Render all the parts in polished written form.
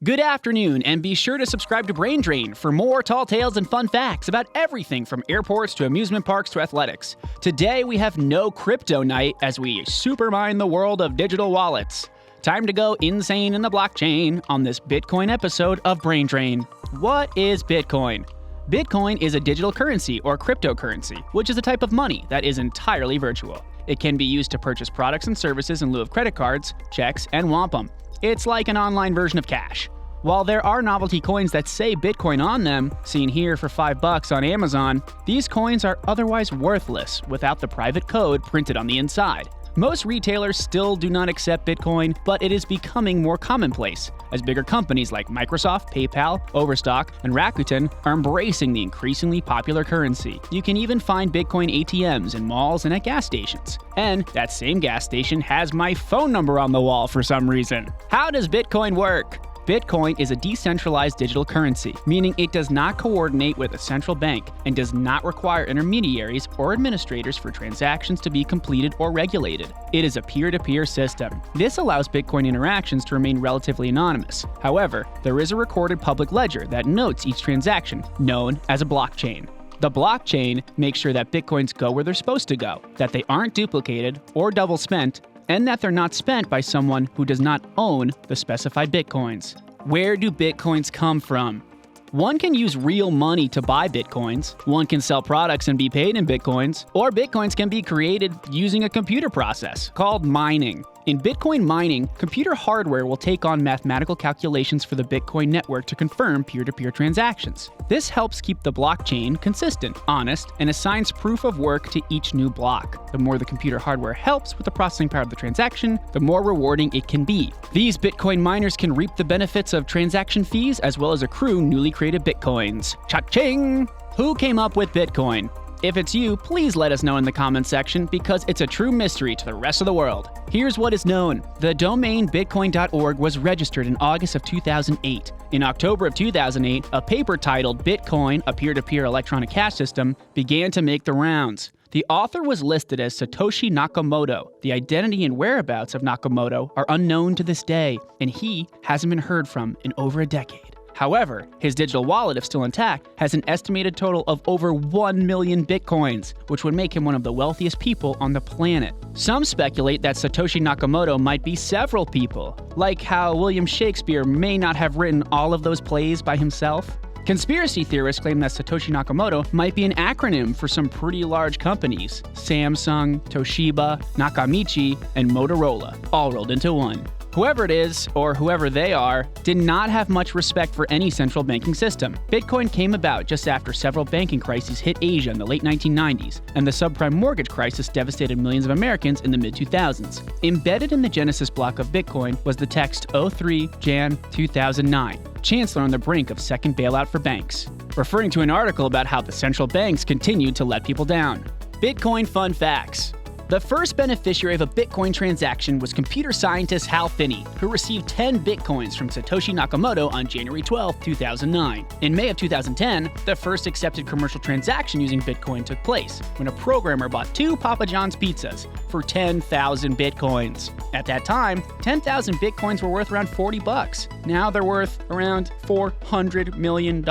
Good afternoon, and be sure to subscribe to Brain Drain for more tall tales and fun facts about everything from airports to amusement parks to athletics. Today we have no crypto night as we supermine the world of digital wallets. Time to go insane in the blockchain on this Bitcoin episode of Brain Drain. What is Bitcoin? Bitcoin is a digital currency or cryptocurrency, which is a type of money that is entirely virtual. It can be used to purchase products and services in lieu of credit cards, checks, and wampum. It's like an online version of cash. While there are novelty coins that say Bitcoin on them, seen here for $5 on Amazon, these coins are otherwise worthless without the private code printed on the inside. Most retailers still do not accept Bitcoin, but it is becoming more commonplace, as bigger companies like Microsoft, PayPal, Overstock, and Rakuten are embracing the increasingly popular currency. You can even find Bitcoin ATMs in malls and at gas stations. And that same gas station has my phone number on the wall for some reason. How does Bitcoin work? Bitcoin is a decentralized digital currency, meaning it does not coordinate with a central bank and does not require intermediaries or administrators for transactions to be completed or regulated. It is a peer-to-peer system. This allows Bitcoin interactions to remain relatively anonymous. However, there is a recorded public ledger that notes each transaction, known as a blockchain. The blockchain makes sure that Bitcoins go where they're supposed to go, that they aren't duplicated or double spent, and that they're not spent by someone who does not own the specified Bitcoins. Where do Bitcoins come from? One can use real money to buy Bitcoins, one can sell products and be paid in Bitcoins, or Bitcoins can be created using a computer process called mining. In Bitcoin mining, computer hardware will take on mathematical calculations for the Bitcoin network to confirm peer-to-peer transactions. This helps keep the blockchain consistent, honest, and assigns proof of work to each new block. The more the computer hardware helps with the processing power of the transaction, the more rewarding it can be. These Bitcoin miners can reap the benefits of transaction fees as well as accrue newly created Bitcoins. Cha-ching! Who came up with Bitcoin? If it's you, please let us know in the comments section because it's a true mystery to the rest of the world. Here's what is known. The domain bitcoin.org was registered in August of 2008. In October of 2008, a paper titled Bitcoin, a peer-to-peer electronic cash system, began to make the rounds. The author was listed as Satoshi Nakamoto. The identity and whereabouts of Nakamoto are unknown to this day, and he hasn't been heard from in over a decade. However, his digital wallet, if still intact, has an estimated total of over 1 million Bitcoins, which would make him one of the wealthiest people on the planet. Some speculate that Satoshi Nakamoto might be several people, like how William Shakespeare may not have written all of those plays by himself. Conspiracy theorists claim that Satoshi Nakamoto might be an acronym for some pretty large companies: Samsung, Toshiba, Nakamichi, and Motorola, all rolled into one. Whoever it is, or whoever they are, did not have much respect for any central banking system. Bitcoin came about just after several banking crises hit Asia in the late 1990s, and the subprime mortgage crisis devastated millions of Americans in the mid-2000s. Embedded in the genesis block of Bitcoin was the text 03 Jan 2009, Chancellor on the brink of second bailout for banks, referring to an article about how the central banks continued to let people down. Bitcoin fun facts. The first beneficiary of a Bitcoin transaction was computer scientist Hal Finney, who received 10 Bitcoins from Satoshi Nakamoto on January 12, 2009. In May of 2010, the first accepted commercial transaction using Bitcoin took place, when a programmer bought 2 Papa John's pizzas for 10,000 Bitcoins. At that time, 10,000 Bitcoins were worth around $40. Now they're worth around $400 million.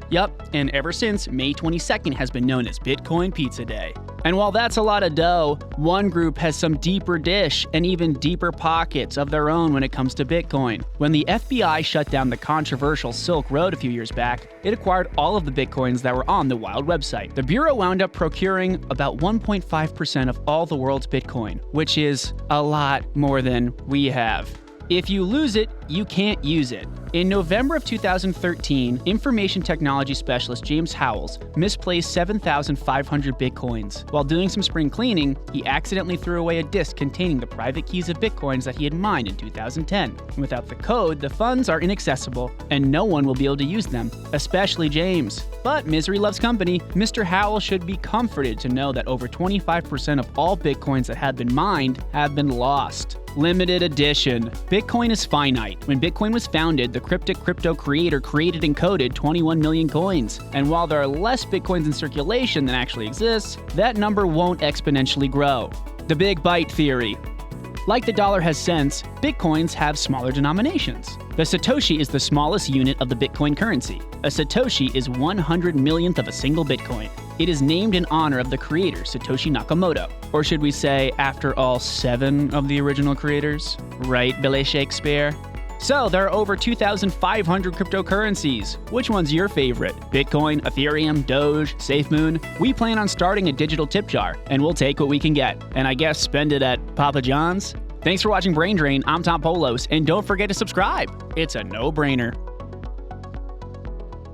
Yup, and ever since, May 22nd has been known as Bitcoin Pizza Day. And while that's a lot of dough, one group has some deeper dish and even deeper pockets of their own when it comes to Bitcoin. When the FBI shut down the controversial Silk Road a few years back, it acquired all of the Bitcoins that were on the wild website. The Bureau wound up procuring about 1.5% of all the world's Bitcoin, which is a lot more than we have. If you lose it, you can't use it. In November of 2013, information technology specialist James Howells misplaced 7,500 Bitcoins. While doing some spring cleaning, he accidentally threw away a disk containing the private keys of Bitcoins that he had mined in 2010. Without the code, the funds are inaccessible, and no one will be able to use them, especially James. But misery loves company. Mr. Howells should be comforted to know that over 25% of all Bitcoins that have been mined have been lost. Limited edition. Bitcoin is finite. When Bitcoin was founded, the cryptic crypto creator created and coded 21 million coins. And while there are less Bitcoins in circulation than actually exists, that number won't exponentially grow. The Big Byte Theory. Like the dollar has cents, Bitcoins have smaller denominations. The Satoshi is the smallest unit of the Bitcoin currency. A Satoshi is 100 millionth of a single Bitcoin. It is named in honor of the creator, Satoshi Nakamoto. Or should we say, after all 7 of the original creators? Right, Billy Shakespeare? So, there are over 2,500 cryptocurrencies. Which one's your favorite? Bitcoin, Ethereum, Doge, SafeMoon? We plan on starting a digital tip jar, and we'll take what we can get. And I guess spend it at Papa John's? Thanks for watching Brain Drain. I'm Tom Polos, and don't forget to subscribe. It's a no-brainer.